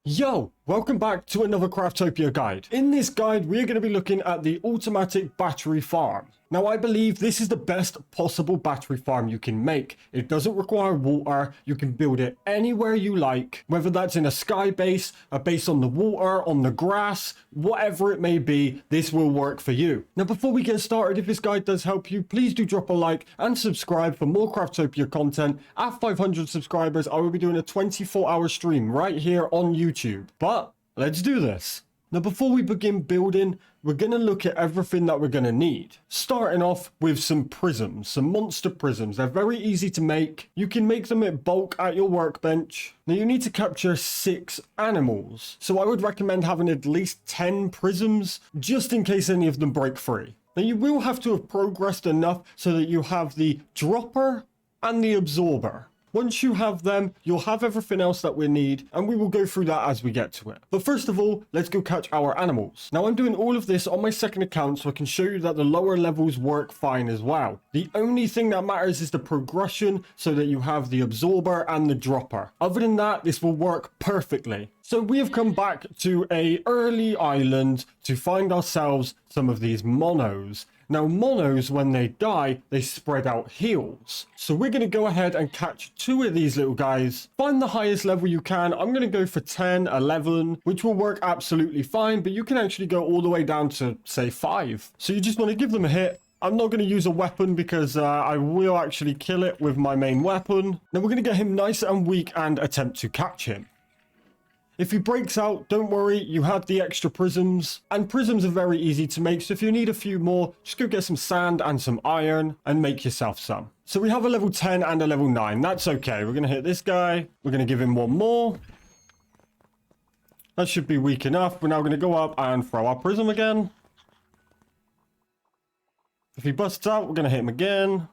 Yo, welcome back to another Craftopia guide. In this guide, we're going to be looking at the automatic battery farm. Now, I believe this is the best possible battery farm you can make. It doesn't require water. You can build it anywhere you like, whether that's in a sky base, a base on the water, on the grass, whatever it may be, this will work for you. Now, before we get started, if this guide does help you, please do drop a like and subscribe for more Craftopia content. At 500 subscribers, I will be doing a 24-hour stream right here on YouTube. But let's do this. Now, before we begin building, we're going to look at everything that we're going to need. Starting off with some prisms, some monster prisms. They're very easy to make. You can make them in bulk at your workbench. Now, you need to capture 6 animals. So I would recommend having at least 10 prisms, just in case any of them break free. Now, you will have to have progressed enough so that you have the dropper and the absorber. Once you have them, you'll have everything else that we need, and we will go through that as we get to it. But first of all, let's go catch our animals. Now, I'm doing all of this on my second account so I can show you that the lower levels work fine as well. The only thing that matters is the progression so that you have the absorber and the dropper. Other than that, this will work perfectly. So we have come back to an early island to find ourselves some of these monos. Now, monos, when they die, they spread out heals. So we're going to go ahead and catch 2 of these little guys. Find the highest level you can. I'm going to go for 10, 11, which will work absolutely fine. But you can actually go all the way down to, say, 5. So you just want to give them a hit. I'm not going to use a weapon because I will actually kill it with my main weapon. Now, we're going to get him nice and weak and attempt to catch him. If he breaks out, don't worry, you had the extra prisms, and prisms are very easy to make, so if you need a few more, just go get some sand and some iron and make yourself some. So we have a level 10 and a level 9, that's okay. We're going to hit this guy, we're going to give him one more. That should be weak enough. We're now going to go up and throw our prism again. If he busts out, we're going to hit him again.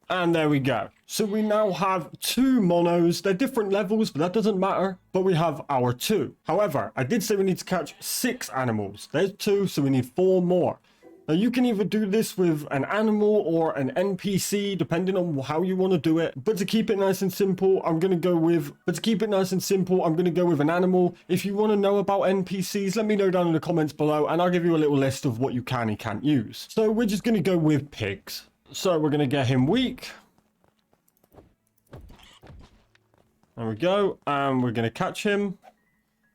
And there we go. So we now have 2 monos. They're different levels, but that doesn't matter. But we have our 2. However, I did say we need to catch 6 animals. There's 2, so we need 4 more. Now, you can either do this with an animal or an NPC, depending on how you want to do it. But to keep it nice and simple, I'm going to go with an animal. If you want to know about NPCs, let me know down in the comments below, and I'll give you a little list of what you can and can't use. So we're just going to go with pigs. So we're going to get him weak. There we go. And we're going to catch him.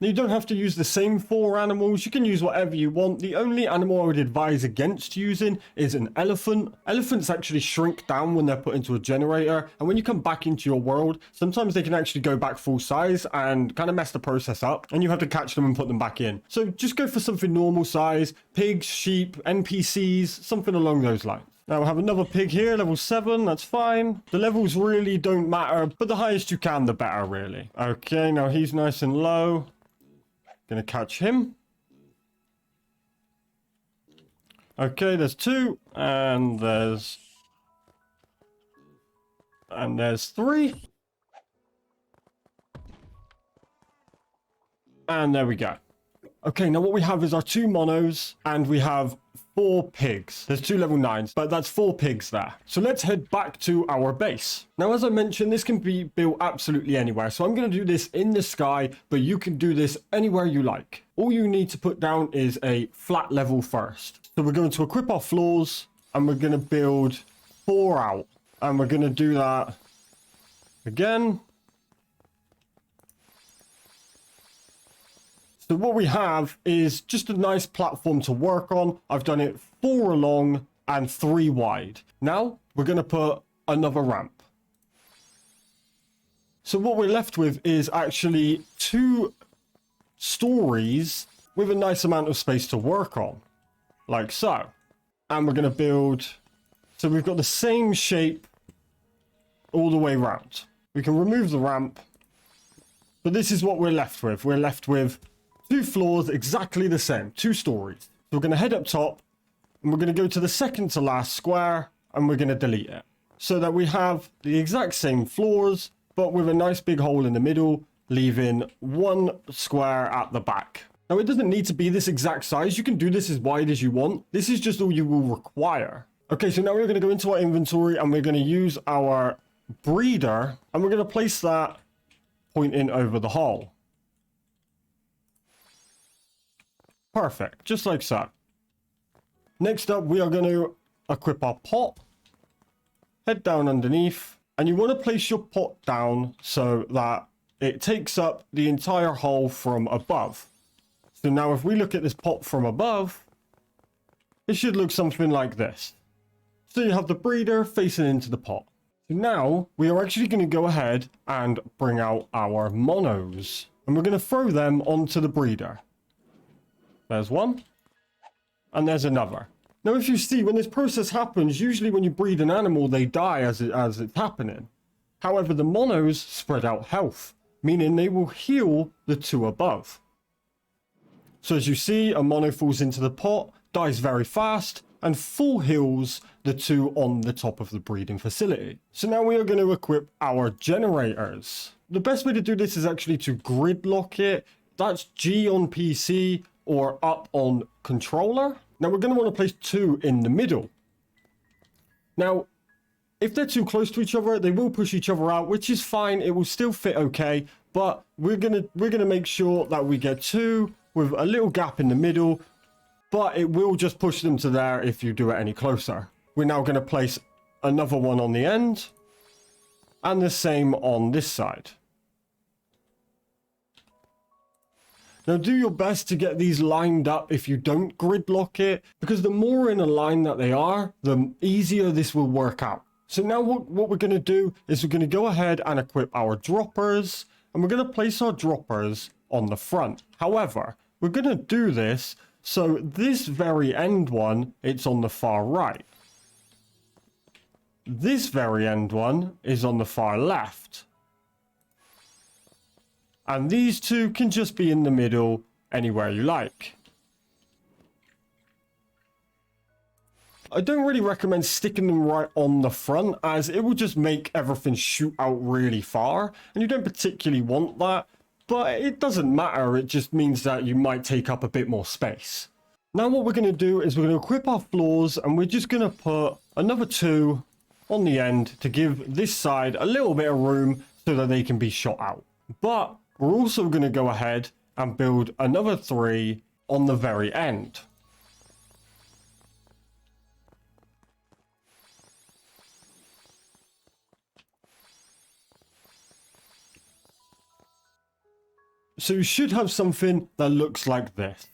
Now, you don't have to use the same 4 animals. You can use whatever you want. The only animal I would advise against using is an elephant. Elephants actually shrink down when they're put into a generator. And when you come back into your world, sometimes they can actually go back full size and kind of mess the process up. And you have to catch them and put them back in. So just go for something normal size. Pigs, sheep, NPCs, something along those lines. Now we have another pig here, level 7, that's fine. The levels really don't matter, but the highest you can, the better, really. Okay, now he's nice and low. Gonna catch him. Okay, there's 2, and there's 3. And there we go. Okay, now what we have is our 2 monos, and we have 4 pigs. There's 2 level 9s, but that's 4 pigs there. So let's head back to our base. Now, as I mentioned, this can be built absolutely anywhere. So I'm going to do this in the sky, but you can do this anywhere you like. All you need to put down is a flat level first. So we're going to equip our floors, and we're going to build 4 out. And we're going to do that again. So what we have is just a nice platform to work on. I've done it 4 along and 3 wide. Now we're going to put another ramp. So what we're left with is actually 2 stories with a nice amount of space to work on, like so. And we're going to build, so we've got the same shape all the way around. We can remove the ramp, but this is what we're left with. We're left with 2 floors exactly the same, 2 stories. So we're going to head up top, and we're going to go to the second to last square, and we're going to delete it. So that we have the exact same floors, but with a nice big hole in the middle, leaving 1 square at the back. Now, it doesn't need to be this exact size. You can do this as wide as you want. This is just all you will require. Okay, so now we're going to go into our inventory, and we're going to use our breeder, and we're going to place that pointing over the hole. Perfect, just like so. Next up, we are going to equip our pot. Head down underneath, and you want to place your pot down so that it takes up the entire hole from above. So now if we look at this pot from above, it should look something like this. So you have the breeder facing into the pot. So now we are actually going to go ahead and bring out our monos, and we're going to throw them onto the breeder. There's one, and there's another. Now, if you see, when this process happens, usually when you breed an animal, they die as it's happening. However, the monos spread out health, meaning they will heal the two above. So as you see, a mono falls into the pot, dies very fast, and full heals the two on the top of the breeding facility. So now we are going to equip our generators. The best way to do this is actually to grid lock it. That's G on PC or up on controller. Now we're going to want to place two in the middle. Now, if they're too close to each other, they will push each other out, which is fine. It will still fit okay, but we're gonna make sure that we get two with a little gap in the middle, but it will just push them to there if you do it any closer. We're now going to place another one on the end, and the same on this side. Now do your best to get these lined up if you don't gridlock it, because the more in a line that they are, the easier this will work out. So now what we're going to do is we're going to go ahead and equip our droppers, and we're going to place our droppers on the front. However, we're going to do this so this very end one, it's on the far right. This very end one is on the far left. And these two can just be in the middle anywhere you like. I don't really recommend sticking them right on the front, as it will just make everything shoot out really far, and you don't particularly want that, but it doesn't matter. It just means that you might take up a bit more space. Now what we're going to do is we're going to equip our floors, and we're just going to put another two on the end to give this side a little bit of room so that they can be shot out. But we're also going to go ahead and build another three on the very end. So you should have something that looks like this.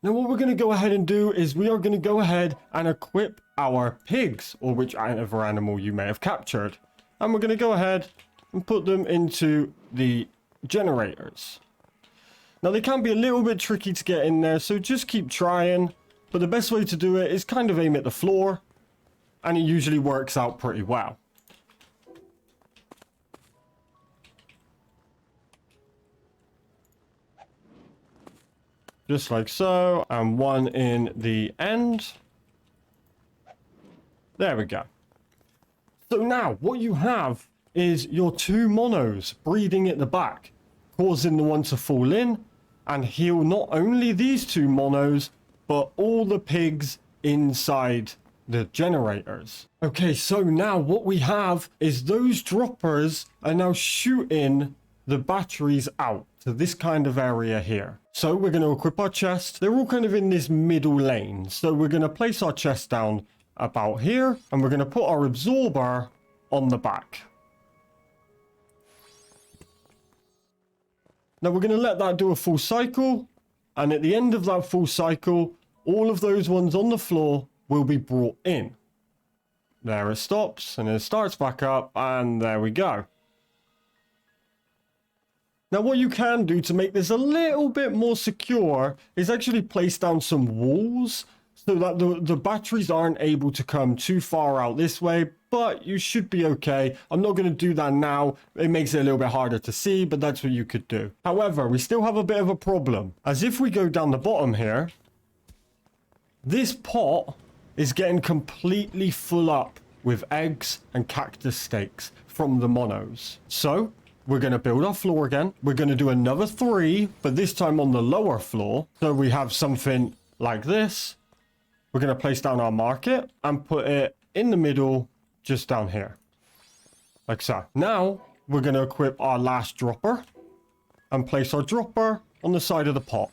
Now what we're going to go ahead and do is we are going to go ahead and equip our pigs, or whichever animal you may have captured. And we're going to go ahead and put them into the generators. Now they can be a little bit tricky to get in there, so just keep trying. But the best way to do it is kind of aim at the floor, and it usually works out pretty well. Just like so, and one in the end. There we go. So now what you have is your two monos breeding at the back, causing the one to fall in and heal not only these two monos, but all the pigs inside the generators. Okay, so now what we have is those droppers are now shooting the batteries out to this kind of area here. So we're going to equip our chest. They're all kind of in this middle lane. So we're going to place our chest down about here, and we're going to put our absorber on the back. Now we're going to let that do a full cycle, and at the end of that full cycle, all of those ones on the floor will be brought in. There it stops, and it starts back up, and there we go. Now what you can do to make this a little bit more secure is actually place down some walls so that the batteries aren't able to come too far out this way, but you should be okay. I'm not going to do that now. It makes it a little bit harder to see, but that's what you could do. However, we still have a bit of a problem, as if we go down the bottom here, this pot is getting completely full up with eggs and Caztecx from the monos. So we're going to build our floor again. We're going to do another three, but this time on the lower floor. So we have something like this. We're going to place down our market and put it in the middle just down here. Like so. Now, we're going to equip our last dropper and place our dropper on the side of the pot.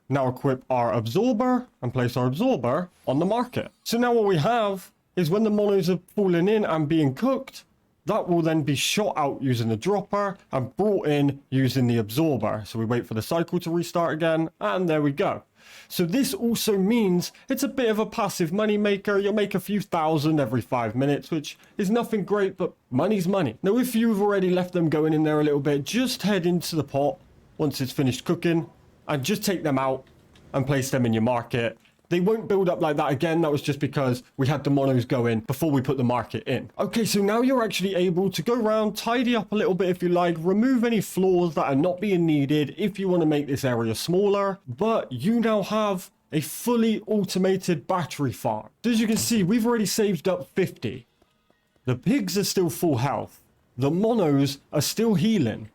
Now equip our absorber and place our absorber on the market. So now what we have is when the monos are falling in and being cooked, that will then be shot out using the dropper and brought in using the absorber. So we wait for the cycle to restart again, and there we go. So this also means it's a bit of a passive money maker. You'll make a few thousand every 5 minutes, which is nothing great, but money's money. Now, if you've already left them going in there a little bit, just head into the pot once it's finished cooking and just take them out and place them in your market. They won't build up like that again. That was just because we had the monos go in before we put the market in. Okay, so now you're actually able to go around, tidy up a little bit if you like, remove any flaws that are not being needed if you want to make this area smaller. But you now have a fully automated battery farm. So as you can see, we've already saved up 50. The pigs are still full health. The monos are still healing.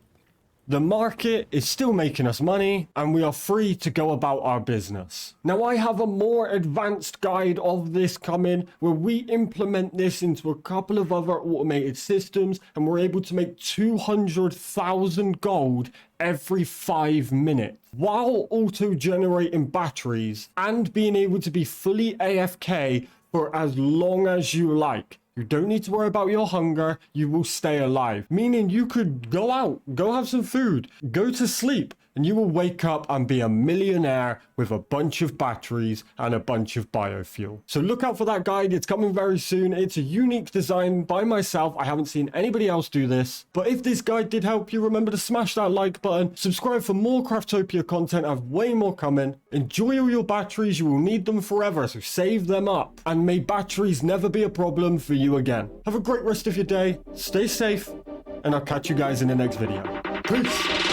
The market is still making us money, and we are free to go about our business. Now, I have a more advanced guide of this coming, where we implement this into a couple of other automated systems, and we're able to make 200,000 gold every 5 minutes, while auto-generating batteries and being able to be fully AFK for as long as you like. You don't need to worry about your hunger. You will stay alive. Meaning you could go out, go have some food, go to sleep, and you will wake up and be a millionaire with a bunch of batteries and a bunch of biofuel. So look out for that guide. It's coming very soon. It's a unique design by myself. I haven't seen anybody else do this. But if this guide did help you, remember to smash that like button, subscribe for more Craftopia content. I have way more coming. Enjoy all your batteries. You will need them forever, so save them up. And may batteries never be a problem for you again. Have a great rest of your day. Stay safe, and I'll catch you guys in the next video. Peace.